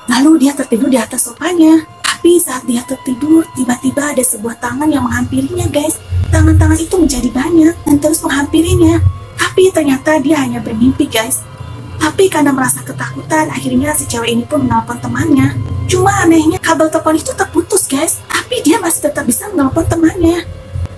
Lalu dia tertidur di atas sofanya. Tapi saat dia tertidur, tiba-tiba ada sebuah tangan yang menghampirinya, guys. Tangan-tangan itu menjadi banyak dan terus menghampirinya. Tapi ternyata dia hanya bermimpi, guys. Tapi karena merasa ketakutan, akhirnya si cewek ini pun menelpon temannya. Cuma anehnya kabel telepon itu terputus, guys. Tapi dia masih tetap bisa menelpon temannya.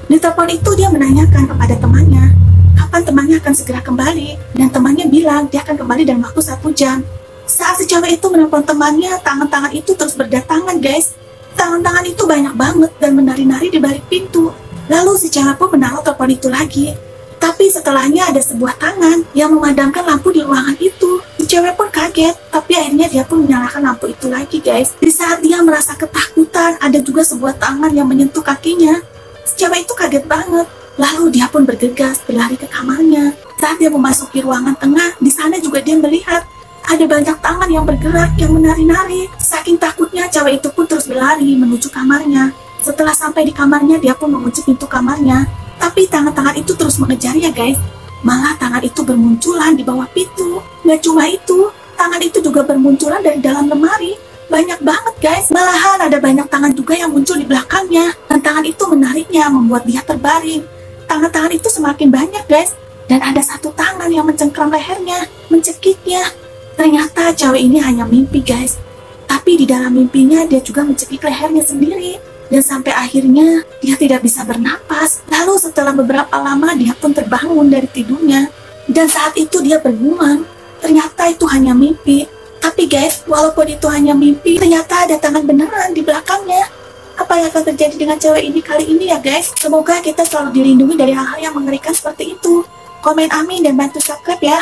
Di telepon itu dia menanyakan kepada temannya, kapan temannya akan segera kembali. Dan temannya bilang dia akan kembali dalam waktu 1 jam. Saat si cewek itu menelpon temannya, tangan-tangan itu terus berdatangan, guys. Tangan-tangan itu banyak banget dan menari-nari di balik pintu. Lalu si cewek pun menaruh telepon itu lagi. Tapi setelahnya ada sebuah tangan yang memadamkan lampu di ruangan itu. Si cewek pun kaget, tapi akhirnya dia pun menyalakan lampu itu lagi, guys. Di saat dia merasa ketakutan, ada juga sebuah tangan yang menyentuh kakinya. Si cewek itu kaget banget. Lalu dia pun bergegas berlari ke kamarnya. Saat dia memasuki ruangan tengah, di sana juga dia melihat ada banyak tangan yang bergerak, yang menari-nari. Saking takutnya, cewek itu pun terus berlari menuju kamarnya. Setelah sampai di kamarnya, dia pun mengunci pintu kamarnya. Tapi tangan-tangan itu terus mengejarnya, guys. Malah tangan itu bermunculan di bawah pintu. Nggak cuma itu, tangan itu juga bermunculan dari dalam lemari. Banyak banget, guys. Malahan ada banyak tangan juga yang muncul di belakangnya. Dan tangan itu menariknya, membuat dia terbaring. Tangan-tangan itu semakin banyak, guys. Dan ada satu tangan yang mencengkram lehernya, mencekiknya. Ternyata cewek ini hanya mimpi, guys. Tapi di dalam mimpinya dia juga mencekik lehernya sendiri. Dan sampai akhirnya dia tidak bisa bernapas. Lalu setelah beberapa lama dia pun terbangun dari tidurnya. Dan saat itu dia bengong. Ternyata itu hanya mimpi. Tapi guys, walaupun itu hanya mimpi, ternyata ada tangan beneran di belakangnya. Apa yang akan terjadi dengan cewek ini kali ini ya, guys? Semoga kita selalu dilindungi dari hal-hal yang mengerikan seperti itu. Komen amin dan bantu subscribe ya.